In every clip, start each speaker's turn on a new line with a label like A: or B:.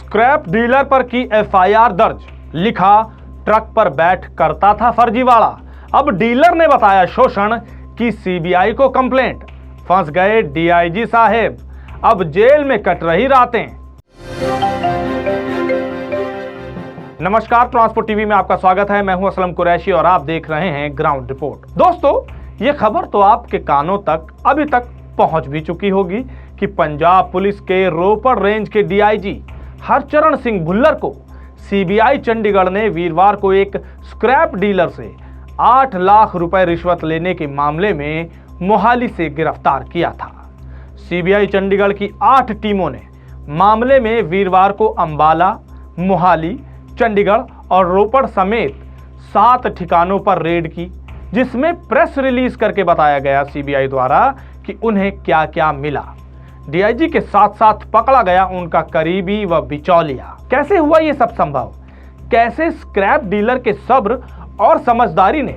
A: Scrap dealer पर की FIR दर्ज, लिखा ट्रक पर बैठ करता था फर्जीवाड़ा। अब डीलर ने बताया शोषण की सीबीआई को कंप्लेंट, फंस गए डीआईजी साहेब, अब जेल में कट रही रातें। नमस्कार, ट्रांसपोर्ट टीवी में आपका स्वागत है। मैं हूं असलम कुरैशी और आप देख रहे हैं ग्राउंड रिपोर्ट। दोस्तों, ये खबर तो आपके कानों तक अभी तक पहुंच भी चुकी होगी कि पंजाब पुलिस के रोपड़ रेंज के डीआईजी हरचरण सिंह भुल्लर को सीबीआई चंडीगढ़ ने वीरवार को एक स्क्रैप डीलर से 8 लाख रुपए रिश्वत लेने के मामले में मोहाली से गिरफ्तार किया था। सीबीआई चंडीगढ़ की 8 टीमों ने मामले में वीरवार को अंबाला, मोहाली, चंडीगढ़ और रोपड़ समेत 7 ठिकानों पर रेड की, जिसमें प्रेस रिलीज करके बताया गया सीबीआई द्वारा कि उन्हें क्या क्या मिला। डीआईजी के साथ साथ पकड़ा गया उनका करीबी व बिचौलिया। कैसे हुआ ये सब संभव? कैसे स्क्रैप डीलर के सब्र और समझदारी ने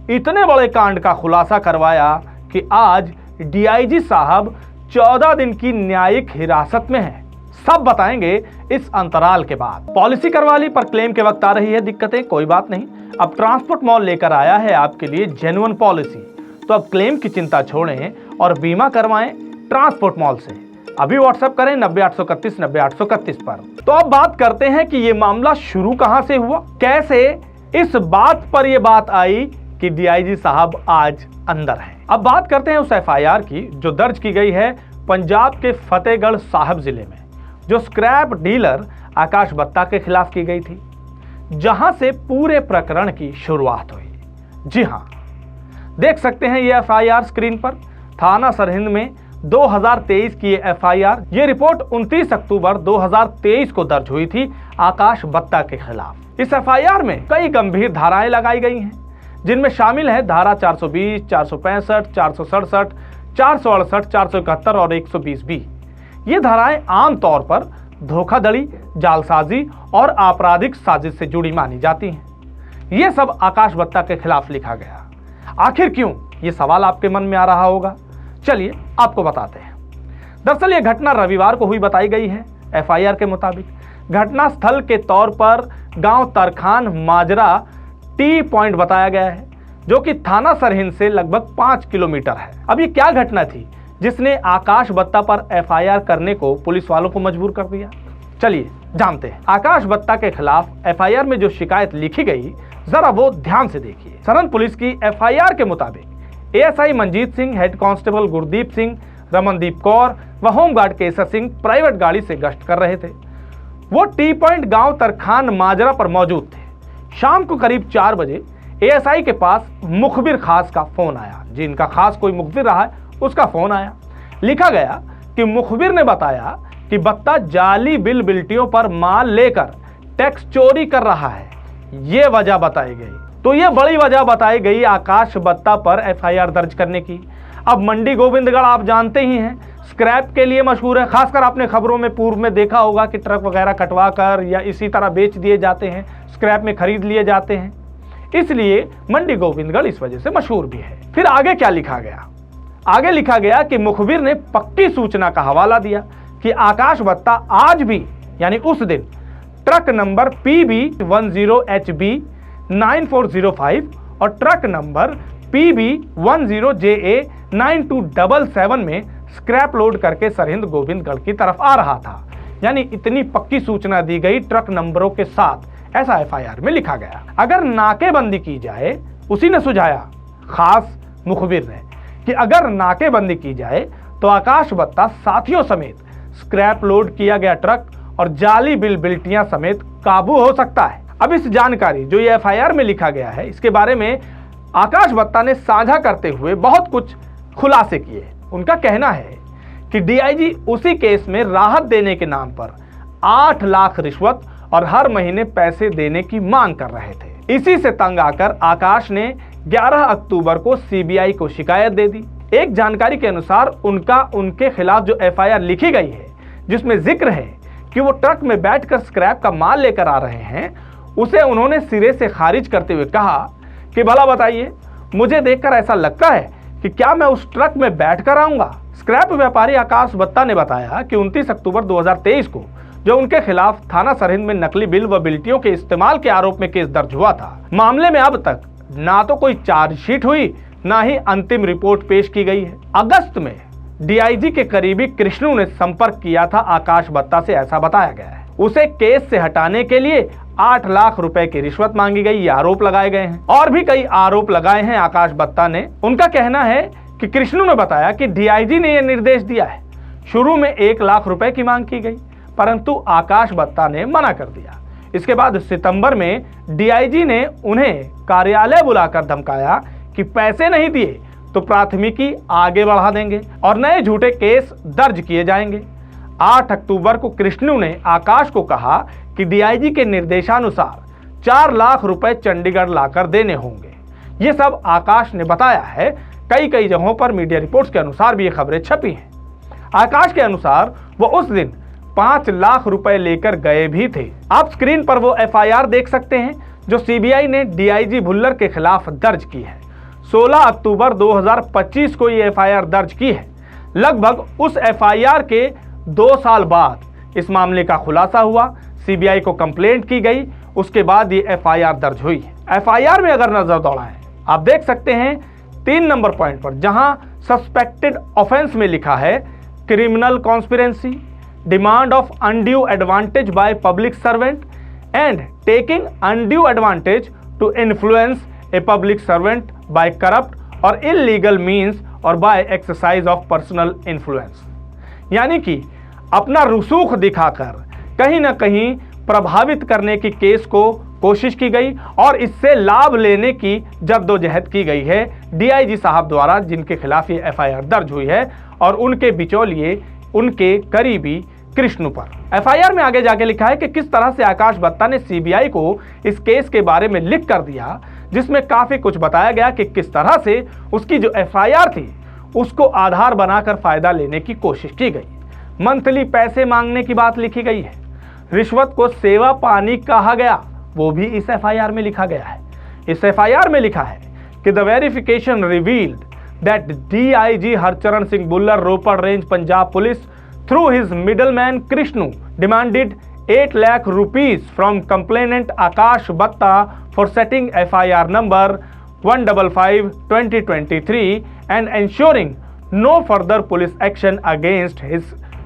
A: इतने बड़े कांड का खुलासा करवाया कि आज डीआईजी साहब 14 दिन की न्यायिक हिरासत में हैं? सब बताएंगे इस अंतराल के बाद। पॉलिसी करवा ली पर क्लेम के वक्त आ रही है दिक्कतें, कोई बात नहीं, अब ट्रांसपोर्ट मॉल लेकर आया है आपके लिए जेन्युइन पॉलिसी। तो अब क्लेम की चिंता छोड़ें और बीमा करवाएं ट्रांसपोर्ट मॉल से। अभी व्हाट्सएप करें 90 831 पर। तो अब बात करते हैं कि ये मामला शुरू कहां से हुआ, कैसे इस बात पर यह बात आई कि डीआईजी साहब आज अंदर हैं। अब बात करते हैं उस एफआईआर की जो दर्ज की गई है पंजाब के फतेहगढ़ साहब जिले में, जो स्क्रैप डीलर आकाश बत्ता के खिलाफ की गई थी, जहां से पूरे प्रकरण की शुरुआत हुई। जी हां, देख सकते हैं ये एफआईआर स्क्रीन पर। थाना सरहिंद में 2023 की ये एफआईआर, ये रिपोर्ट 29 अक्टूबर 2023 को दर्ज हुई थी आकाश बत्ता के खिलाफ। इस एफआईआर में कई गंभीर धाराएं लगाई गई हैं, जिनमें शामिल है धारा 420, 465, 467, 468, 471 और 120B। ये धाराएं आमतौर पर धोखाधड़ी, जालसाजी और आपराधिक साजिश से जुड़ी मानी जाती हैं। ये सब आकाश बत्ता के खिलाफ लिखा गया। आखिर क्यों, ये सवाल आपके मन में आ रहा होगा। चलिए आपको बताते हैं। दरअसल ये घटना रविवार को हुई बताई गई है। एफआईआर के मुताबिक घटना स्थल के तौर पर गांव तरखान माजरा टी पॉइंट बताया गया है, जो कि थाना सरहिंद से लगभग 5 किलोमीटर है। अब ये क्या घटना थी जिसने आकाश बत्ता पर एफआईआर करने को पुलिस वालों को मजबूर कर दिया? चलिए जानते हैं। आकाश बत्ता के खिलाफ एफआईआर में जो शिकायत लिखी गई, जरा वो ध्यान से देखिए। सरहिंद पुलिस की एफआईआर के मुताबिक ASI Manjeet Singh, head constable Gurdeep Singh, Ramandeep Kaur व होमगार्ड केसर सिंह प्राइवेट गाड़ी से गश्त कर रहे थे। वो टी पॉइंट गांव तरखान माजरा पर मौजूद थे। शाम को करीब 4 बजे एएसआई के पास मुखबिर खास का फोन आया। जिनका खास कोई मुखबिर रहा है, उसका फोन आया। लिखा गया कि मुखबिर ने बताया कि बत्ता जाली बिल बिल्टियों पर माल लेकर टैक्स चोरी कर रहा है। ये वजह बताई गई। तो ये बड़ी वजह बताई गई आकाश बत्ता पर एफआईआर दर्ज करने की। अब मंडी गोविंदगढ़ आप जानते ही हैं, स्क्रैप के लिए मशहूर है। खासकर आपने खबरों में पूर्व में देखा होगा कि ट्रक वगैरह कटवा कर या इसी तरह बेच दिए जाते हैं, स्क्रैप में खरीद लिए जाते हैं, इसलिए मंडी गोविंदगढ़ इस वजह से मशहूर भी है। फिर आगे क्या लिखा गया? आगे लिखा गया कि मुखबिर ने पक्की सूचना का हवाला दिया कि आकाश बत्ता आज भी, यानी उस दिन, ट्रक नंबर PB10HB 9405 और ट्रक नंबर PB10JA 9277 में स्क्रैप लोड करके सरहिंद गोविंदगढ़ की तरफ आ रहा था। यानी इतनी पक्की सूचना दी गई ट्रक नंबरों के साथ, ऐसा एफआईआर में लिखा गया। अगर नाकेबंदी की जाए, उसी ने सुझाया, खास मुखबिर ने, कि अगर नाकेबंदी की जाए तो आकाश बत्ता साथियों समेत स्क्रैप लोड किया गया ट्रक और जाली बिल बिल्टियां समेत काबू हो सकता है। अब इस जानकारी जो ये एफआईआर में लिखा गया है, इसके बारे में आकाश बत्ता ने साझा करते हुए बहुत कुछ खुलासे किए। उनका कहना है कि डीआईजी उसी केस में राहत देने के नाम पर 8 लाख रिश्वत और हर महीने पैसे देने की मांग कर रहे थे। इसी से तंग आकर आकाश ने 11 अक्टूबर को सीबीआई को शिकायत दे दी। एक जानकारी के अनुसार उनके खिलाफ जो एफआईआर लिखी गई है, जिसमें जिक्र है कि वो ट्रक में बैठकर स्क्रैप का माल लेकर आ रहे हैं, उसे उन्होंने सिरे से खारिज करते हुए कहा कि भला बताइए, मुझे देखकर ऐसा लगता है कि क्या मैं उस ट्रक में बैठकर आऊंगा। स्क्रैप व्यापारी आकाश बत्ता ने बताया कि 29 अक्टूबर 2023 को जो उनके खिलाफ थाना सरहिंद में नकली बिल व बिल्टियों के इस्तेमाल के आरोप में केस दर्ज हुआ था। मामले में अब तक ना तो कोई चार्जशीट हुई, ना ही अंतिम रिपोर्ट पेश की गई है। अगस्त में डीआईजी के करीबी कृष्णू ने संपर्क किया था आकाश बत्ता से, ऐसा बताया गया है। उसे केस से हटाने के लिए 8 लाख रुपए की रिश्वत मांगी गई, ये आरोप लगाए गए हैं। और भी कई आरोप लगाए हैं आकाश बत्ता ने। उनका कहना है कि कृष्णू ने बताया कि डीआईजी ने यह निर्देश दिया है। शुरू में 1 लाख रुपए की मांग की गई, परंतु आकाश बत्ता ने मना कर दिया। इसके बाद सितंबर में डीआईजी ने उन्हें कार्यालय बुलाकर धमकाया कि पैसे नहीं दिए तो प्राथमिकी आगे बढ़ा देंगे और नए झूठे केस दर्ज किए जाएंगे। 8 अक्टूबर को कृष्णू ने आकाश को कहा कि डीआईजी के निर्देशानुसार 4 लाख रुपए चंडीगढ़ लाकर देने होंगे। ये सब आकाश ने बताया है। कई जगहों पर मीडिया रिपोर्ट्स के अनुसार भी ये खबरें छपी हैं। आकाश के अनुसार वो उस दिन 5 लाख रुपए लेकर गए भी थे। आप स्क्रीन पर वो एफआईआर देख सकते हैं जो सीबीआई ने डीआईजी भुल्लर के खिलाफ दर्ज की है। 16 अक्टूबर 2025 को ये एफआईआर दर्ज की है। लगभग उस एफआईआर के 2 साल बाद इस मामले का खुलासा हुआ, सीबीआई को कंप्लेंट की गई, उसके बाद ये एफआईआर दर्ज हुई है। एफआईआर में अगर नजर दौड़ाएं, आप देख सकते हैं 3 नंबर पॉइंट पर, जहां सस्पेक्टेड ऑफेंस में लिखा है criminal conspiracy, demand of undue advantage by public servant and taking undue advantage to influence a public servant by corrupt और इलीगल मीन्स और by exercise of personal influence. यानी कि अपना रुसूख दिखाकर कहीं ना कहीं प्रभावित करने की केस को कोशिश की गई और इससे लाभ लेने की जद्दोजहद की गई है डीआईजी साहब द्वारा, जिनके खिलाफ ये एफआईआर दर्ज हुई है और उनके बिचौलिए, उनके करीबी कृष्णू पर। एफआईआर में आगे जाके लिखा है कि किस तरह से आकाश बत्ता ने सीबीआई को इस केस के बारे में लिख कर दिया, जिसमें काफी कुछ बताया गया कि किस तरह से उसकी जो एफआईआर थी उसको आधार बनाकर फायदा लेने की कोशिश की गई। मंथली पैसे मांगने की बात लिखी गई है। रिश्वत को सेवा पानी कहा गया, वो भी इस एफआईआर में लिखा गया है। इस एफआईआर में लिखा है कि the verification revealed that DIG Harcharan Singh Bullar, Ropar range, Punjab police, through his middleman Krishnu, demanded 8 lakh rupees from complainant Akash Batta for setting FIR number 155/2023 and ensuring no further police action against his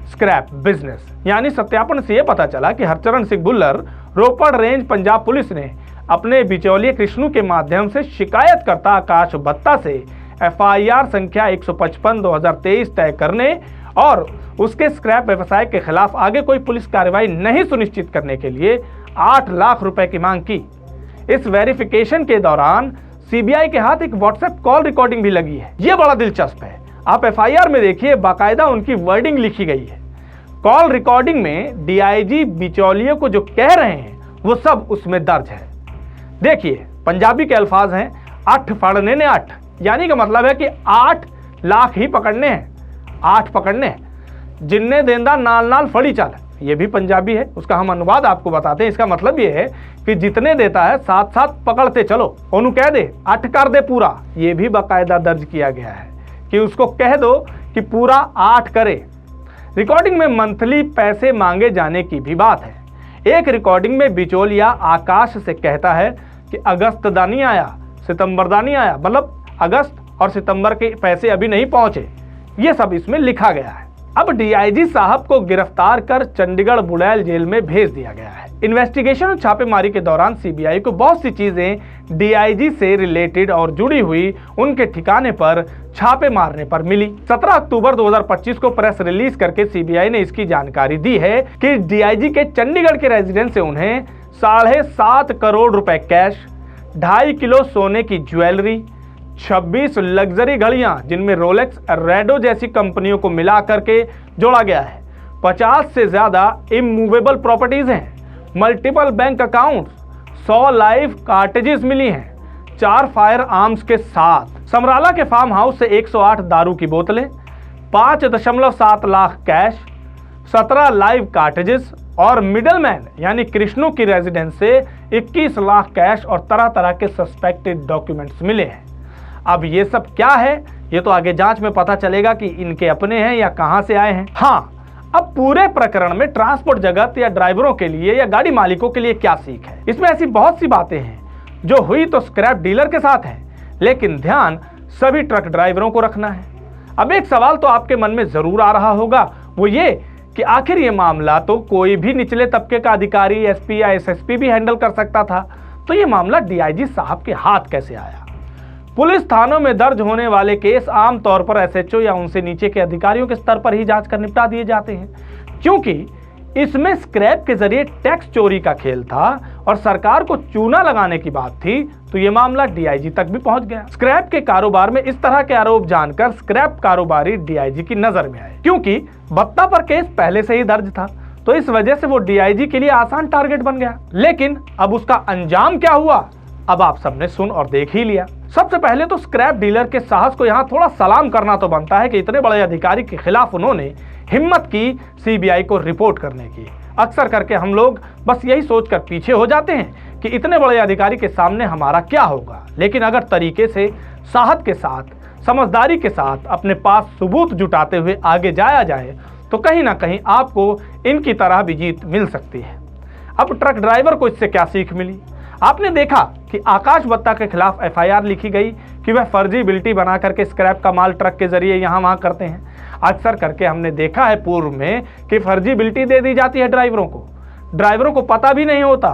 A: scrap business. यानी सत्यापन से यह पता चला कि Harcharan Singh Bullar, Ropar range, Punjab police ने अपने बिचौलिए कृष्णू के माध्यम से शिकायतकर्ता आकाश बत्ता से एफआईआर संख्या 155/2023 तय करने और उसके स्क्रैप व्यवसाय के खिलाफ आगे कोई पुलिस कार्रवाई नहीं सुनिश्चित करने के लिए 8 लाख रुपए की मांग की। इस वेरिफिकेशन के दौरान सीबीआई के हाथ एक व्हाट्सएप कॉल रिकॉर्डिंग भी लगी है। यह बड़ा दिलचस्प है। आप एफआईआर में देखिए, बाकायदा उनकी वर्डिंग लिखी गई है। कॉल रिकॉर्डिंग में डीआईजी बिचौलिए को जो कह रहे हैं वो सब उसमें दर्ज है। देखिए, पंजाबी के अल्फाज हैं 8 फड़ने ने 8, यानी का मतलब है कि 8 लाख ही पकड़ने हैं, 8 पकड़ने हैं। जिन्ने देंदा नाल नाल फड़ी चल, ये भी पंजाबी है, उसका हम अनुवाद आपको बताते हैं। इसका मतलब ये है कि जितने देता है साथ साथ पकड़ते चलो। ओनू कह दे 8 कर दे पूरा, ये भी बाकायदा दर्ज किया गया है कि उसको कह दो कि पूरा 8 करे। रिकॉर्डिंग में मंथली पैसे मांगे जाने की भी बात है। एक रिकॉर्डिंग में बिचौलिया आकाश से कहता है कि अगस्त दा नहीं आया, सितंबर दा नहीं आया, मतलब अगस्त और सितंबर के पैसे अभी नहीं पहुंचे। ये सब इसमें लिखा गया है। अब डीआईजी साहब को गिरफ्तार कर चंडीगढ़ बुड़ैल जेल में भेज दिया गया है। इन्वेस्टिगेशन और छापेमारी के दौरान सीबीआई को बहुत सी चीजें डीआईजी से रिलेटेड और जुड़ी हुई उनके ठिकाने पर छापे मारने पर मिली। 17 अक्टूबर 2025 को प्रेस रिलीज करके सीबीआई ने इसकी जानकारी दी है कि डीआईजी के चंडीगढ़ के रेजिडेंस से उन्हें 7.5 करोड़ रुपए कैश, 2.5 किलो सोने की ज्वेलरी, 26 लग्जरी घड़ियां जिनमें रोलेक्स, रेडो जैसी कंपनियों को मिला करके जोड़ा गया है, 50 से ज्यादा इमूवेबल प्रॉपर्टीज हैं, मल्टीपल बैंक अकाउंट्स, 100 लाइव कार्टेजेस मिली हैं, 4 फायर आर्म्स के साथ। समराला के फार्म हाउस से 108 दारू की बोतलें, 5.7 लाख कैश, 17 लाइव कार्टेजेस और मिडलमैन यानी कृष्णू की रेजिडेंस से 21 लाख कैश और तरह तरह के सस्पेक्टेड डॉक्यूमेंट्स मिले हैं। अब ये सब क्या है, ये तो आगे जांच में पता चलेगा कि इनके अपने हैं या कहां से आए हैं। हाँ, अब पूरे प्रकरण में ट्रांसपोर्ट जगत या ड्राइवरों के लिए या गाड़ी मालिकों के लिए क्या सीख है? इसमें ऐसी बहुत सी बातें हैं जो हुई तो स्क्रैप डीलर के साथ है, लेकिन ध्यान सभी ट्रक ड्राइवरों को रखना है। अब एक सवाल तो आपके मन में जरूर आ रहा होगा, वो ये कि आखिर ये मामला तो कोई भी निचले तबके का अधिकारी, एसपी या एसएसपी भी हैंडल कर सकता था, तो ये मामला डीआईजी साहब के हाथ कैसे आया? पुलिस थानों में दर्ज होने वाले केस आमतौर पर एसएचओ या उनसे नीचे के अधिकारियों के स्तर पर ही जांच कर निपटा दिए जाते हैं, क्योंकि इसमें स्क्रैप के जरिए टैक्स चोरी का खेल था और सरकार को चूना लगाने की बात थी, तो ये मामला डीआईजी तक भी पहुंच गया। स्क्रैप के कारोबार में इस तरह के आरोप जानकर स्क्रैप कारोबारी डीआईजी की नजर में आए, क्योंकि बत्ता पर केस पहले से ही दर्ज था, तो इस वजह से वो डीआईजी के लिए आसान टारगेट बन गया। लेकिन अब उसका अंजाम क्या हुआ, अब आप सबने सुन और देख ही लिया। सबसे पहले तो स्क्रैप डीलर के साहस को यहाँ थोड़ा सलाम करना तो बनता है कि इतने बड़े अधिकारी के खिलाफ उन्होंने हिम्मत की सीबीआई को रिपोर्ट करने की। अक्सर करके हम लोग बस यही सोचकर पीछे हो जाते हैं कि इतने बड़े अधिकारी के सामने हमारा क्या होगा, लेकिन अगर तरीके से, साहस के साथ, समझदारी के साथ अपने पास सबूत जुटाते हुए आगे जाया जाए तो कहीं ना कहीं आपको इनकी तरह भी जीत मिल सकती है। अब ट्रक ड्राइवर को इससे क्या सीख मिली? आपने देखा कि आकाश बत्ता के खिलाफ एफआईआर लिखी गई कि वह फर्जी बिल्टी बना करके स्क्रैप का माल ट्रक के जरिए यहाँ वहाँ करते हैं। अक्सर करके हमने देखा है पूर्व में कि फर्जी बिल्टी दे दी जाती है ड्राइवरों को पता भी नहीं होता,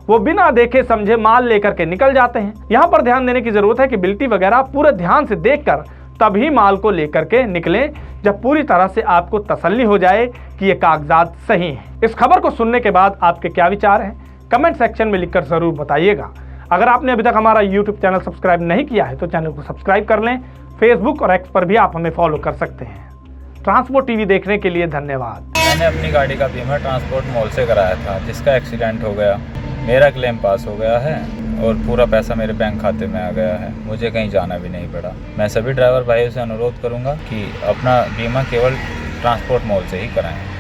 A: वो बिना देखे समझे माल लेकर के निकल जाते हैं। यहाँ पर ध्यान देने की जरूरत है कि बिल्टी वगैरह पूरे ध्यान से देखकर तभी माल को लेकर के निकलें, जब पूरी तरह से आपको तसल्ली हो जाए कि ये कागजात सही हैं। इस खबर को सुनने के बाद आपके क्या विचार हैं, कमेंट सेक्शन में लिखकर जरूर बताइएगा। अगर आपने अभी तक हमारा यूट्यूब चैनल सब्सक्राइब नहीं किया है तो चैनल को सब्सक्राइब कर लें। फेसबुक और एक्स पर भी आप हमें फॉलो कर सकते हैं। ट्रांसपोर्ट टीवी देखने के लिए धन्यवाद।
B: मैंने अपनी गाड़ी का बीमा ट्रांसपोर्ट मॉल से कराया था, जिसका एक्सीडेंट हो गया। मेरा क्लेम पास हो गया है और पूरा पैसा मेरे बैंक खाते में आ गया है। मुझे कहीं जाना भी नहीं पड़ा। मैं सभी ड्राइवर भाइयों से अनुरोध करूंगा कि अपना बीमा केवल ट्रांसपोर्ट मॉल से ही कराएं।